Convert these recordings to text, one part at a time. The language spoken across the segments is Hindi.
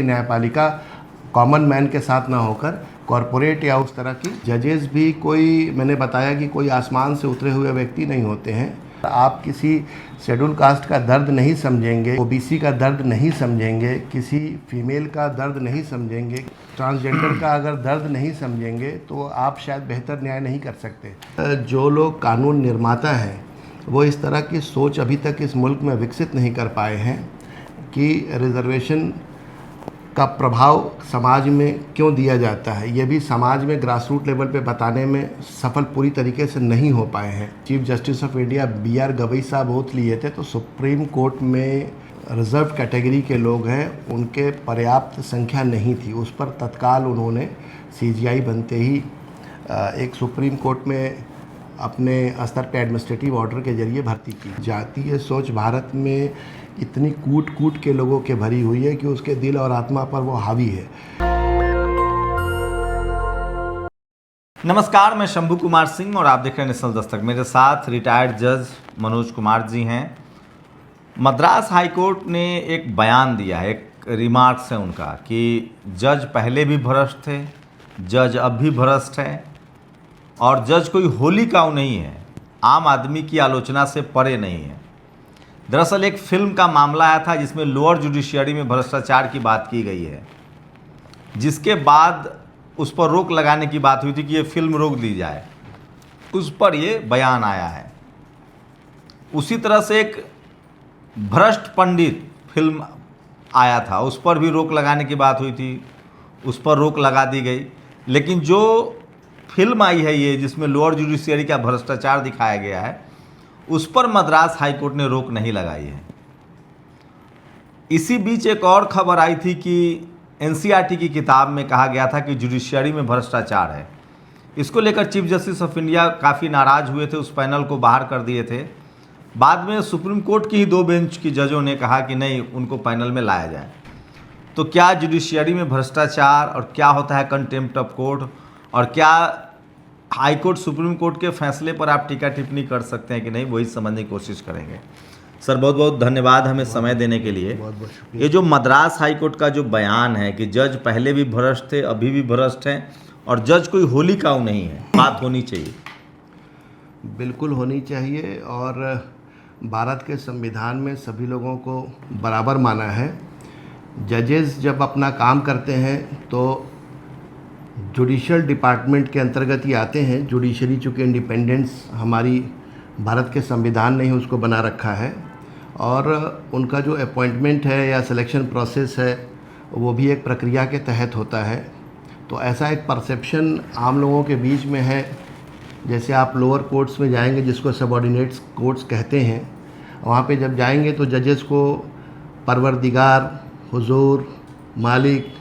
न्यायपालिका कॉमन मैन के साथ ना होकर कॉरपोरेट या उस तरह की जजेस भी कोई, मैंने बताया कि कोई आसमान से उतरे हुए व्यक्ति नहीं होते हैं। आप किसी शेड्यूल कास्ट का दर्द नहीं समझेंगे, ओबीसी का दर्द नहीं समझेंगे, किसी फीमेल का दर्द नहीं समझेंगे, ट्रांसजेंडर का अगर दर्द नहीं समझेंगे तो आप शायद बेहतर न्याय नहीं कर सकते। जो लोग कानून निर्माता हैं वो इस तरह की सोच अभी तक इस मुल्क में विकसित नहीं कर पाए हैं कि रिजर्वेशन का प्रभाव समाज में क्यों दिया जाता है। ये भी समाज में ग्रास रूट लेवल पे बताने में सफल पूरी तरीके से नहीं हो पाए हैं। Chief justice of India BR Gavai साहब ओथ लिए थे तो सुप्रीम कोर्ट में रिजर्व कैटेगरी के लोग हैं, उनके पर्याप्त संख्या नहीं थी। उस पर तत्काल उन्होंने CJI बनते ही एक सुप्रीम कोर्ट में अपने स्तर पे एडमिनिस्ट्रेटिव ऑर्डर के जरिए भर्ती की। जातीय सोच भारत में इतनी कूट कूट के लोगों के भरी हुई है कि उसके दिल और आत्मा पर वो हावी है। नमस्कार, मैं शंभू कुमार सिंह और आप देख रहे हैं नेशनल दस्तक। मेरे साथ रिटायर्ड जज मनोज कुमार जी हैं। मद्रास हाई कोर्ट ने एक बयान दिया है, एक रिमार्क्स है उनका कि जज पहले भी भ्रष्ट थे, जज अब भी भ्रष्ट है और जज कोई होली काऊ नहीं है, आम आदमी की आलोचना से परे नहीं है। दरअसल एक फिल्म का मामला आया था जिसमें लोअर जुडिशियरी में भ्रष्टाचार की बात की गई है, जिसके बाद उस पर रोक लगाने की बात हुई थी कि ये फिल्म रोक दी जाए। उस पर ये बयान आया है। उसी तरह से एक भ्रष्ट पंडित फिल्म आया था, उस पर भी रोक लगाने की बात हुई थी, उस पर रोक लगा दी गई। लेकिन जो फिल्म आई है ये, जिसमें लोअर जुडिशियरी का भ्रष्टाचार दिखाया गया है, उस पर मद्रास हाई कोर्ट ने रोक नहीं लगाई है। इसी बीच एक और खबर आई थी कि NCERT की किताब में कहा गया था कि जुडिशियरी में भ्रष्टाचार है। इसको लेकर चीफ जस्टिस ऑफ इंडिया काफ़ी नाराज़ हुए थे, उस पैनल को बाहर कर दिए थे। बाद में सुप्रीम कोर्ट की ही 2 बेंच की जजों ने कहा कि नहीं, उनको पैनल में लाया जाए। तो क्या जुडिशियरी में भ्रष्टाचार और क्या होता है कंटेम्प्ट ऑफ कोर्ट, और क्या हाई कोर्ट सुप्रीम कोर्ट के फैसले पर आप टीका टिप्पणी कर सकते हैं कि नहीं, वही समझने की कोशिश करेंगे। सर बहुत बहुत धन्यवाद हमें समय देने के लिए। बहुत बहुत शुक्रिया। ये जो मद्रास हाई कोर्ट का जो बयान है कि जज पहले भी भ्रष्ट थे, अभी भी भ्रष्ट हैं और जज कोई होली काऊ नहीं है, बात होनी चाहिए। बिल्कुल होनी चाहिए और भारत के संविधान में सभी लोगों को बराबर माना है। जजेस जब अपना काम करते हैं तो जुडिशल डिपार्टमेंट के अंतर्गत ही आते हैं। जुडिशरी चूँकि इंडिपेंडेंस हमारी भारत के संविधान ने ही उसको बना रखा है और उनका जो अपॉइंटमेंट है या सिलेक्शन प्रोसेस है वो भी एक प्रक्रिया के तहत होता है। तो ऐसा एक परसेप्शन आम लोगों के बीच में है, जैसे आप लोअर कोर्ट्स में जाएंगे जिसको सबऑर्डिनेट्स कोर्ट्स कहते हैं, वहाँ पे जब जाएंगे तो जजेस को परवरदिगार, हुजूर, मालिक,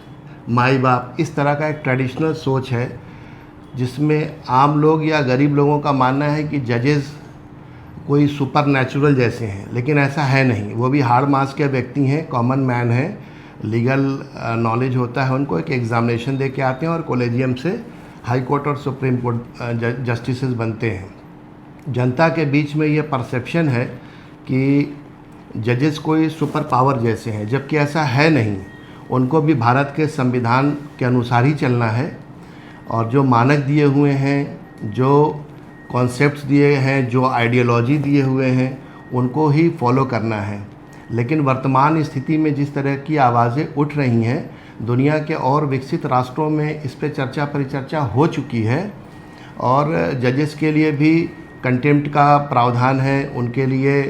माई बाप, इस तरह का एक ट्रेडिशनल सोच है जिसमें आम लोग या गरीब लोगों का मानना है कि जजेस कोई सुपर नेचुरल जैसे हैं, लेकिन ऐसा है नहीं। वो भी हाड़ मास के व्यक्ति हैं, कॉमन मैन हैं, लीगल नॉलेज होता है उनको, एक एग्ज़ामिनेशन दे के आते हैं और कॉलेजियम से हाई कोर्ट और सुप्रीम कोर्ट जस्टिसेस बनते हैं। जनता के बीच में ये परसेप्शन है कि जजेस कोई सुपर पावर जैसे हैं, जबकि ऐसा है नहीं। उनको भी भारत के संविधान के अनुसार ही चलना है और जो मानक दिए हुए हैं, जो कॉन्सेप्ट्स दिए हैं, जो आइडियोलॉजी दिए हुए हैं, उनको ही फॉलो करना है। लेकिन वर्तमान स्थिति में जिस तरह की आवाज़ें उठ रही हैं, दुनिया के और विकसित राष्ट्रों में इस पे चर्चा परिचर्चा हो चुकी है और जजेस के लिए भी कंटेम्प्ट का प्रावधान है। उनके लिए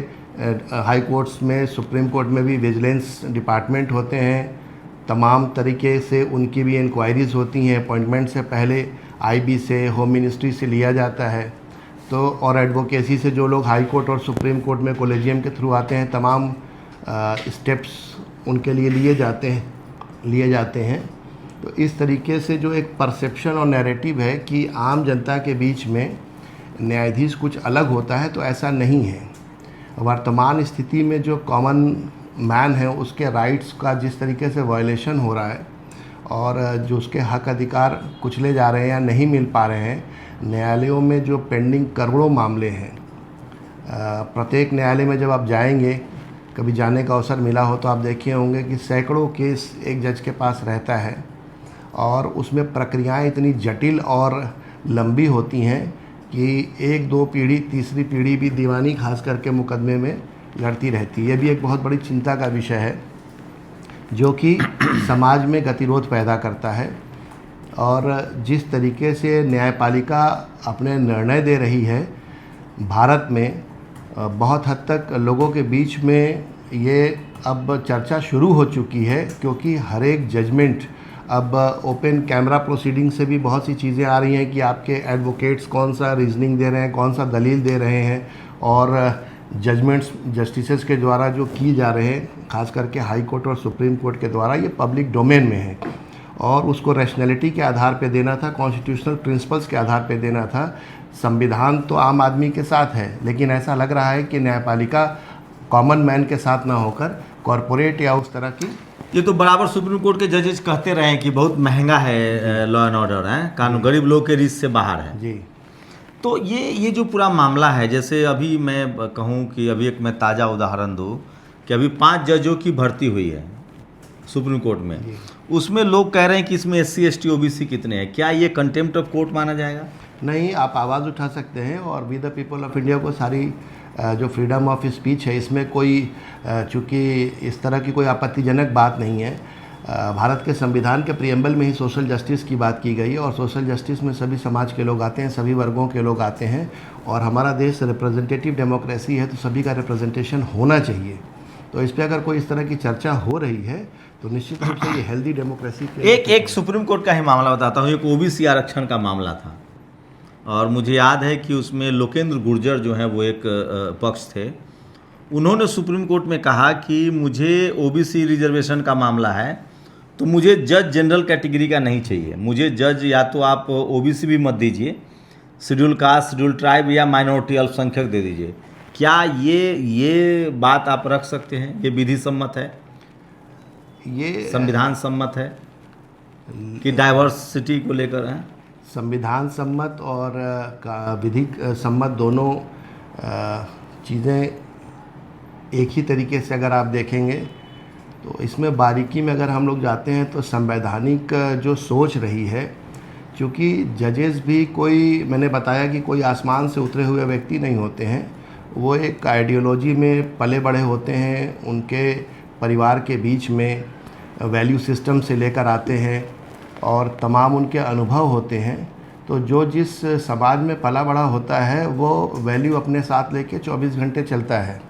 हाई कोर्ट्स में, सुप्रीम कोर्ट में भी विजिलेंस डिपार्टमेंट होते हैं, तमाम तरीके से उनकी भी इंक्वायरीज़ होती हैं। अपॉइंटमेंट से पहले IB से, होम मिनिस्ट्री से लिया जाता है। तो और एडवोकेसी से जो लोग हाई कोर्ट और सुप्रीम कोर्ट में कॉलेजियम के थ्रू आते हैं, तमाम स्टेप्स उनके लिए लिए जाते हैं। तो इस तरीके से जो एक परसेप्शन और नैरेटिव है कि आम जनता के बीच में न्यायाधीश कुछ अलग होता है, तो ऐसा नहीं है। वर्तमान स्थिति में जो कॉमन मैन है उसके राइट्स का जिस तरीके से वायलेशन हो रहा है और जो उसके हक अधिकार कुचले जा रहे हैं या नहीं मिल पा रहे हैं, न्यायालयों में जो पेंडिंग करोड़ों मामले हैं, प्रत्येक न्यायालय में जब आप जाएंगे कभी जाने का अवसर मिला हो तो आप देखे होंगे कि सैकड़ों केस एक जज के पास रहता है और उसमें प्रक्रियाएं इतनी जटिल और लंबी होती हैं कि एक दो पीढ़ी, तीसरी पीढ़ी भी दीवानी खास करके मुकदमे में लड़ती रहती है। ये भी एक बहुत बड़ी चिंता का विषय है जो कि समाज में गतिरोध पैदा करता है। और जिस तरीके से न्यायपालिका अपने निर्णय दे रही है भारत में, बहुत हद तक लोगों के बीच में ये अब चर्चा शुरू हो चुकी है, क्योंकि हर एक जजमेंट अब ओपन कैमरा प्रोसीडिंग से भी बहुत सी चीज़ें आ रही हैं कि आपके एडवोकेट्स कौन सा रीजनिंग दे रहे हैं, कौन सा दलील दे रहे हैं, और जजमेंट्स जस्टिसेस के द्वारा जो की जा रहे हैं, खास करके हाई कोर्ट और सुप्रीम कोर्ट के द्वारा, ये पब्लिक डोमेन में है और उसको रैशनैलिटी के आधार पे देना था, कॉन्स्टिट्यूशनल प्रिंसिपल्स के आधार पे देना था। संविधान तो आम आदमी के साथ है, लेकिन ऐसा लग रहा है कि न्यायपालिका कॉमन मैन के साथ ना होकर कॉरपोरेट या उस तरह की। ये तो बराबर सुप्रीम कोर्ट के जजेस कहते रहे हैं कि बहुत महंगा है लॉ एंड ऑर्डर, है कानून गरीब लोग के रीच से बाहर है जी। तो ये जो पूरा मामला है, जैसे अभी मैं कहूँ कि अभी एक मैं ताज़ा उदाहरण दूँ कि अभी 5 जजों की भर्ती हुई है सुप्रीम कोर्ट में, उसमें लोग कह रहे हैं कि इसमें SC ST OBC कितने हैं, क्या ये कंटेम्प्ट ऑफ कोर्ट माना जाएगा? नहीं, आप आवाज़ उठा सकते हैं और we the people of India को सारी जो फ्रीडम ऑफ स्पीच है इसमें कोई चूँकि इस तरह की कोई आपत्तिजनक बात नहीं है। भारत के संविधान के प्रियम्बल में ही सोशल जस्टिस की बात की गई और सोशल जस्टिस में सभी समाज के लोग आते हैं, सभी वर्गों के लोग आते हैं और हमारा देश रिप्रेजेंटेटिव डेमोक्रेसी है तो सभी का रिप्रेजेंटेशन होना चाहिए। तो इस पर अगर कोई इस तरह की चर्चा हो रही है तो निश्चित रूप से ये हेल्दी डेमोक्रेसी के एक सुप्रीम कोर्ट का ही मामला बताता हूँ। एक OBC आरक्षण का मामला था और मुझे याद है कि उसमें लोकेंद्र गुर्जर जो हैं वो एक पक्ष थे। उन्होंने सुप्रीम कोर्ट में कहा कि मुझे OBC रिजर्वेशन का मामला है तो मुझे जज जनरल कैटेगरी का नहीं चाहिए, मुझे जज या तो आप OBC भी मत दीजिए, शेड्यूल कास्ट, शेड्यूल ट्राइब या माइनॉरिटी अल्पसंख्यक दे दीजिए। क्या ये बात आप रख सकते हैं? ये विधि सम्मत है, ये संविधान सम्मत है कि डाइवर्सिटी को लेकर है? संविधान सम्मत और विधिक सम्मत दोनों चीज़ें एक ही तरीके से अगर आप देखेंगे तो इसमें बारीकी में अगर हम लोग जाते हैं तो संवैधानिक जो सोच रही है, क्योंकि जजेस भी कोई, मैंने बताया कि कोई आसमान से उतरे हुए व्यक्ति नहीं होते हैं, वो एक आइडियोलॉजी में पले बड़े होते हैं, उनके परिवार के बीच में वैल्यू सिस्टम से लेकर आते हैं और तमाम उनके अनुभव होते हैं। तो जो जिस समाज में पला बड़ा होता है वो वैल्यू अपने साथ लेके 24 घंटे चलता है।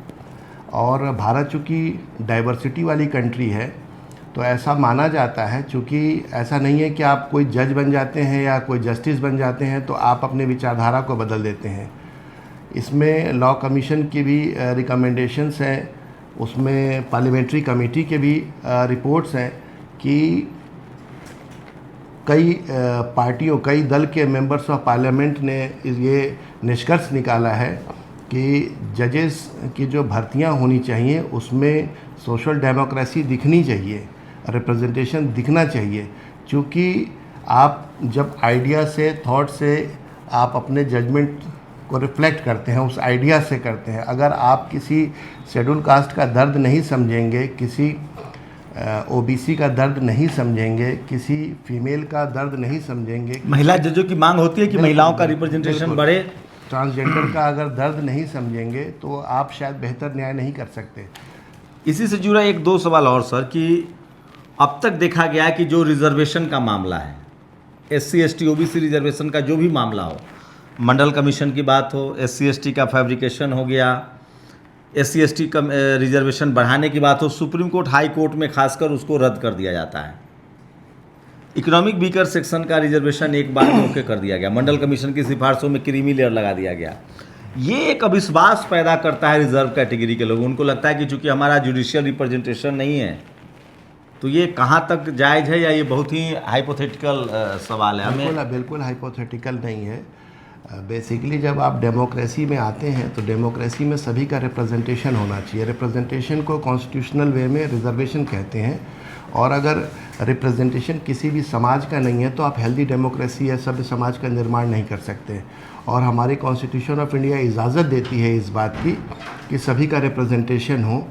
और भारत चूँकि डाइवर्सिटी वाली कंट्री है तो ऐसा माना जाता है, चूँकि ऐसा नहीं है कि आप कोई जज बन जाते हैं या कोई जस्टिस बन जाते हैं तो आप अपने विचारधारा को बदल देते हैं। इसमें लॉ कमीशन की भी रिकमेंडेशंस हैं, उसमें पार्लियामेंट्री कमेटी के भी रिपोर्ट्स हैं कि कई पार्टियों, कई दल के मेंबर्स ऑफ पार्लियामेंट ने ये निष्कर्ष निकाला है कि जजेस की जो भर्तियां होनी चाहिए उसमें सोशल डेमोक्रेसी दिखनी चाहिए, रिप्रेजेंटेशन दिखना चाहिए। क्योंकि आप जब आइडिया से, थॉट से आप अपने जजमेंट को रिफ्लेक्ट करते हैं, उस आइडिया से करते हैं। अगर आप किसी शेड्यूल कास्ट का दर्द नहीं समझेंगे, किसी OBC का दर्द नहीं समझेंगे, किसी फीमेल का दर्द नहीं समझेंगे, महिला जजों की मांग होती है कि महिलाओं का रिप्रेजेंटेशन बढ़े, ट्रांसजेंडर का अगर दर्द नहीं समझेंगे तो आप शायद बेहतर न्याय नहीं कर सकते। इसी से जुड़ा एक दो सवाल और सर, कि अब तक देखा गया है कि जो रिजर्वेशन का मामला है, SC ST OBC रिजर्वेशन का जो भी मामला हो, मंडल कमीशन की बात हो, SC ST का फैब्रिकेशन हो गया, SC ST का रिजर्वेशन बढ़ाने की बात हो, सुप्रीम कोर्ट, हाई कोर्ट में खासकर उसको रद्द कर दिया जाता है। इकोनॉमिक वीकर सेक्शन का रिजर्वेशन एक बार में ओके कर दिया गया, मंडल कमीशन की सिफारिशों में क्रीमी लेयर लगा दिया गया। ये एक अविश्वास पैदा करता है रिजर्व कैटेगरी के लोगों, उनको लगता है कि चूंकि हमारा जुडिशियल रिप्रेजेंटेशन नहीं है तो ये कहाँ तक जायज़ है, या ये बहुत ही हाइपोथेटिकल सवाल है? हमें बिल्कुल हाइपोथेटिकल नहीं है। बेसिकली जब आप डेमोक्रेसी में आते हैं तो डेमोक्रेसी में सभी का रिप्रेजेंटेशन होना चाहिए। रिप्रेजेंटेशन को कॉन्स्टिट्यूशनल वे में रिजर्वेशन कहते हैं, और अगर रिप्रेजेंटेशन किसी भी समाज का नहीं है तो आप हेल्दी डेमोक्रेसी या सभ्य समाज का निर्माण नहीं कर सकते। और हमारी कॉन्स्टिट्यूशन ऑफ इंडिया इजाज़त देती है इस बात की कि सभी का रिप्रेजेंटेशन हो।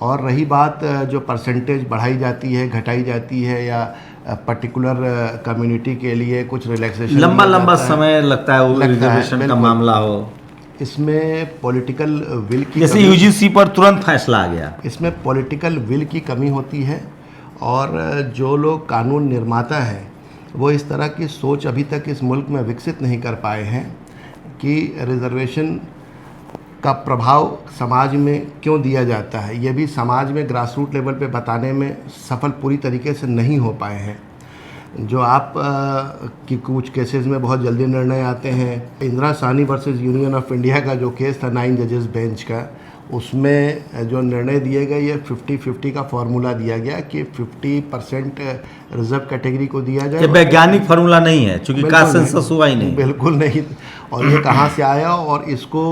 और रही बात जो परसेंटेज बढ़ाई जाती है, घटाई जाती है, या पर्टिकुलर कम्युनिटी के लिए कुछ रिलैक्सेशन लंबा समय लगता है वो रिजर्वेशन का बिल्कुल। मामला हो, इसमें पॉलिटिकल विल की जैसे कमी- यूजीसी पर तुरंत फैसला आ गया। इसमें पॉलिटिकल विल की कमी होती है, और जो लोग कानून निर्माता हैं वो इस तरह की सोच अभी तक इस मुल्क में विकसित नहीं कर पाए हैं कि रिजर्वेशन का प्रभाव समाज में क्यों दिया जाता है। ये भी समाज में ग्रास रूट लेवल पे बताने में सफल पूरी तरीके से नहीं हो पाए हैं। जो आप कि कुछ केसेस में बहुत जल्दी निर्णय आते हैं। Indira Sahni versus union of India का जो केस था 9 जजेस बेंच का, उसमें जो निर्णय दिए गए, ये 50-50 का फार्मूला दिया गया कि 50% रिजर्व कैटेगरी को दिया जाए। ये वैज्ञानिक फार्मूला नहीं है, क्योंकि कास्ट सेंसस हुआ ही नहीं। बिल्कुल नहीं। और ये कहाँ से आया और इसको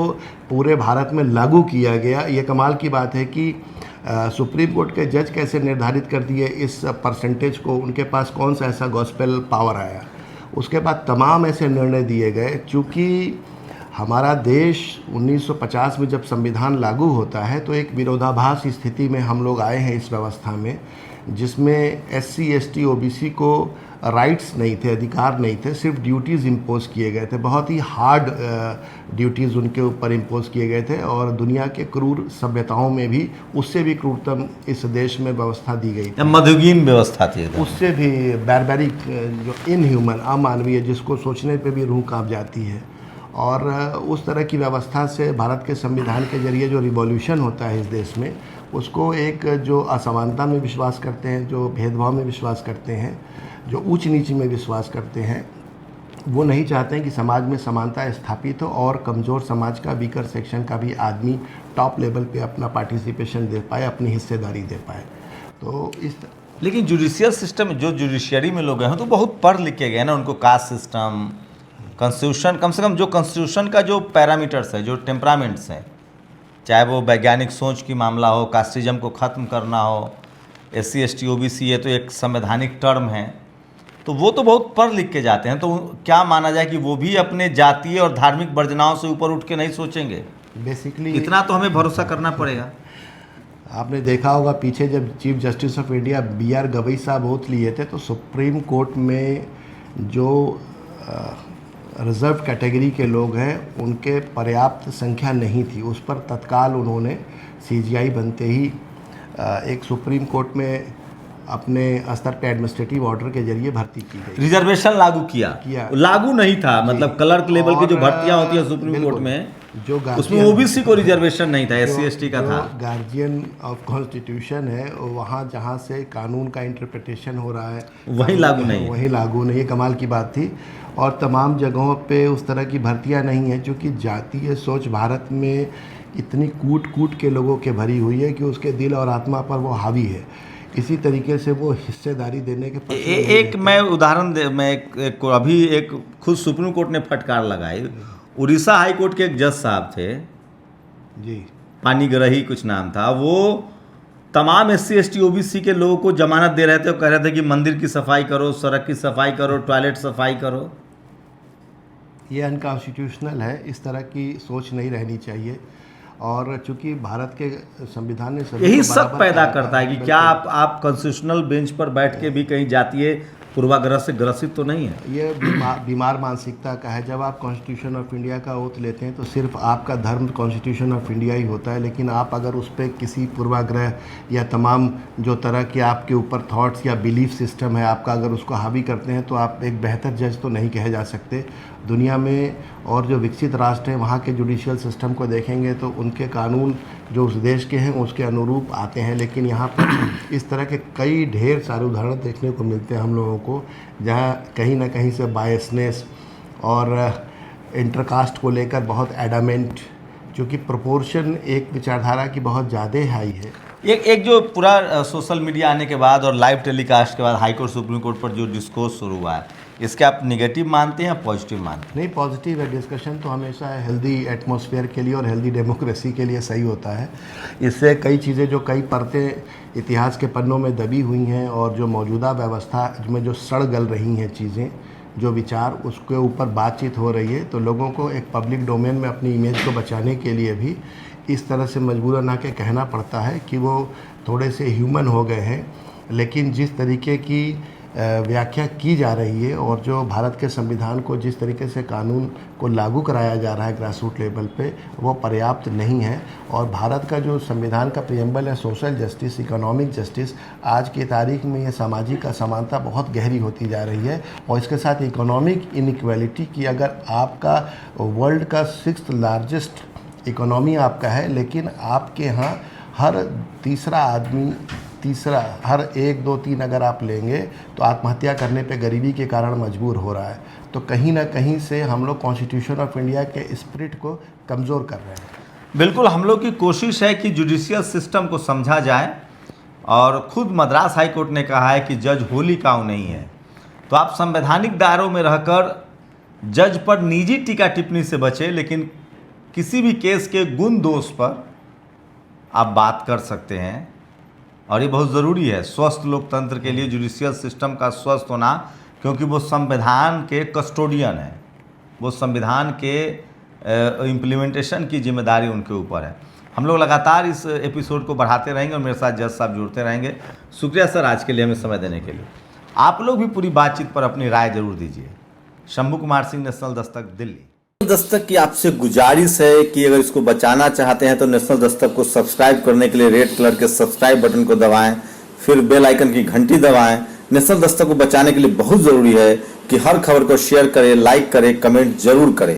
पूरे भारत में लागू किया गया। ये कमाल की बात है कि सुप्रीम कोर्ट के जज कैसे निर्धारित कर दिए इस परसेंटेज को, उनके पास कौन सा ऐसा गॉस्पेल पावर आया। उसके बाद तमाम ऐसे निर्णय दिए गए। चूँकि हमारा देश 1950 में जब संविधान लागू होता है तो एक विरोधाभास स्थिति में हम लोग आए हैं इस व्यवस्था में, जिसमें SC ST OBC को राइट्स नहीं थे, अधिकार नहीं थे, सिर्फ ड्यूटीज़ इम्पोज किए गए थे। बहुत ही हार्ड ड्यूटीज़ उनके ऊपर इम्पोज किए गए थे, और दुनिया के क्रूर सभ्यताओं में भी उससे भी क्रूरतम इस देश में व्यवस्था दी गई थी। मध्ययुगीन व्यवस्था थी, उससे भी बैरबैरिक, जो इनह्यूमन, अमानवीय, जिसको सोचने पे भी रूह कांप जाती है। और उस तरह की व्यवस्था से भारत के संविधान के जरिए जो रिवॉल्यूशन होता है इस देश में, उसको एक जो असमानता में विश्वास करते हैं, जो भेदभाव में विश्वास करते हैं, जो ऊंच नीच में विश्वास करते हैं, वो नहीं चाहते हैं कि समाज में समानता स्थापित हो और कमज़ोर समाज का, वीकर सेक्शन का भी आदमी टॉप लेवल पे अपना पार्टिसिपेशन दे पाए, अपनी हिस्सेदारी दे पाए। तो इस लेकिन जुडिशियल सिस्टम, जो जुडिशियरी में लोग हैं तो बहुत पढ़ लिख के गए ना, उनको कास्ट सिस्टम, कॉन्स्टिट्यूशन, कम से कम जो कॉन्स्टिट्यूशन का जो पैरामीटर्स है, जो टेम्परामेंट्स हैं, चाहे वो वैज्ञानिक सोच की मामला हो, कास्टिज्म को ख़त्म करना हो, SC ST OBC, ये तो एक संवैधानिक टर्म है, तो वो तो बहुत पढ़ लिख के जाते हैं। तो क्या माना जाए कि वो भी अपने जातीय और धार्मिक वर्जनाओं से ऊपर उठ के नहीं सोचेंगे? बेसिकली इतना तो हमें भरोसा करना पड़ेगा। आपने देखा होगा पीछे जब chief justice of India BR Gavai साहब ओथ लिए थे, तो सुप्रीम कोर्ट में जो रिज़र्व कैटेगरी के लोग हैं उनके पर्याप्त संख्या नहीं थी। उस पर तत्काल उन्होंने CGI बनते ही एक सुप्रीम कोर्ट में अपने स्तर पे एडमिनिस्ट्रेटिव ऑर्डर के जरिए भर्ती की गई। रिजर्वेशन लागू किया। लागू नहीं था, मतलब क्लर्क लेवल की जो भर्तियां होती है सुप्रीम कोर्ट में, जो उसमें OBC को रिजर्वेशन नहीं था, SC ST का था। गार्जियन ऑफ कॉन्स्टिट्यूशन है, वहाँ जहाँ से कानून का इंटरप्रिटेशन हो रहा है वहीं लागू नहीं, वहीं लागू नहीं। ये कमाल की बात थी। और तमाम जगहों पे उस तरह की भर्तियाँ नहीं हैं, क्योंकि जातीय सोच भारत में इतनी कूट कूट के लोगों के भरी हुई है कि उसके दिल और आत्मा पर वो हावी है। इसी तरीके से वो हिस्सेदारी देने के एक मैं उदाहरण दे, मैं अभी एक खुद सुप्रीम कोर्ट ने फटकार लगाई। उड़ीसा हाई कोर्ट के एक जज साहब थे जी, पानीग्राही कुछ नाम था, वो तमाम SC ST OBC के लोगों को जमानत दे रहे थे और कह रहे थे कि मंदिर की सफाई करो, सड़क की सफाई करो, टॉयलेट सफाई करो। ये अनकॉन्स्टिट्यूशनल है। इस तरह की सोच नहीं रहनी चाहिए। और चूंकि भारत के संविधान ने यही शक पैदा करता है कि क्या आप कॉन्स्टिट्यूशनल बेंच पर बैठ के भी कहीं जातीय पूर्वाग्रह से ग्रसित तो नहीं है। ये बीमार मानसिकता का है। जब आप कॉन्स्टिट्यूशन ऑफ इंडिया का ओथ लेते हैं तो सिर्फ आपका धर्म कॉन्स्टिट्यूशन ऑफ इंडिया ही होता है, लेकिन आप अगर उस पर किसी पूर्वाग्रह या तमाम जो तरह के आपके ऊपर थॉट्स या बिलीफ सिस्टम है आपका, अगर उसको हावी करते हैं तो आप एक बेहतर जज तो नहीं कहे जा सकते। दुनिया में और जो विकसित राष्ट्र हैं वहाँ के जुडिशियल सिस्टम को देखेंगे तो उनके कानून जो उस देश के हैं उसके अनुरूप आते हैं, लेकिन यहाँ पर इस तरह के कई ढेर सारे उदाहरण देखने को मिलते हैं हम लोगों को, जहाँ कहीं ना कहीं से बायसनेस और इंटरकास्ट को लेकर बहुत एडामेंट, क्योंकि प्रोपोर्शन एक विचारधारा की बहुत ज़्यादा हाई है। एक जो पूरा सोशल मीडिया आने के बाद और लाइव टेलीकास्ट के बाद हाई कोर्ट सुप्रीम कोर्ट पर जो डिस्कोर्स शुरू हुआ है, इसके आप निगेटिव मानते हैं या पॉजिटिव मानते हैं? नहीं, पॉजिटिव है। डिस्कशन तो हमेशा हेल्दी एटमॉस्फेयर के लिए और हेल्दी डेमोक्रेसी के लिए सही होता है। इससे कई चीज़ें जो कई परतें इतिहास के पन्नों में दबी हुई हैं और जो मौजूदा व्यवस्था में जो सड़ गल रही हैं चीज़ें, जो विचार, उसके ऊपर बातचीत हो रही है, तो लोगों को एक पब्लिक डोमेन में अपनी इमेज को बचाने के लिए भी इस तरह से मजबूरन आके कहना पड़ता है कि वो थोड़े से ह्यूमन हो गए हैं। लेकिन जिस तरीके की व्याख्या की जा रही है और जो भारत के संविधान को जिस तरीके से कानून को लागू कराया जा रहा है ग्रास रूट लेवल पे, वो पर्याप्त नहीं है। और भारत का जो संविधान का प्रियम्बल है सोशल जस्टिस, इकोनॉमिक जस्टिस, आज की तारीख में ये सामाजिक असमानता बहुत गहरी होती जा रही है। और इसके साथ इकोनॉमिक इनइक्वालिटी की, अगर आपका वर्ल्ड का 6th लार्जेस्ट इकोनॉमी आपका है, लेकिन आपके यहाँ हर तीसरा आदमी, हर 1, 2, 3 अगर आप लेंगे तो आत्महत्या करने पे गरीबी के कारण मजबूर हो रहा है। तो कहीं ना कहीं से हम लोग कॉन्स्टिट्यूशन ऑफ इंडिया के स्पिरिट को कमज़ोर कर रहे हैं। बिल्कुल, हम लोग की कोशिश है कि जुडिशियल सिस्टम को समझा जाए, और खुद मद्रास हाई कोर्ट ने कहा है कि जज होली काऊ नहीं है। तो आप संवैधानिक दायरों में रहकर जज पर निजी टीका टिप्पणी से बचें, लेकिन किसी भी केस के गुण दोष पर आप बात कर सकते हैं। और ये बहुत ज़रूरी है स्वस्थ लोकतंत्र के लिए, जुडिशियल सिस्टम का स्वस्थ होना, क्योंकि वो संविधान के कस्टोडियन है, वो संविधान के इम्प्लीमेंटेशन की जिम्मेदारी उनके ऊपर है। हम लोग लगातार इस एपिसोड को बढ़ाते रहेंगे और मेरे साथ जज साहब जुड़ते रहेंगे। शुक्रिया सर आज के लिए हमें समय देने के लिए। आप लोग भी पूरी बातचीत पर अपनी राय जरूर दीजिए। शंभू कुमार सिंह, नेशनल दस्तक, दिल्ली। दस्तक की आपसे गुजारिश है कि अगर इसको बचाना चाहते हैं तो नेशनल दस्तक को सब्सक्राइब करने के लिए रेड कलर के सब्सक्राइब बटन को दबाएं, फिर बेल आइकन की घंटी दबाएं। नेशनल दस्तक को बचाने के लिए बहुत जरूरी है कि हर खबर को शेयर करें, लाइक करें, कमेंट जरूर करें।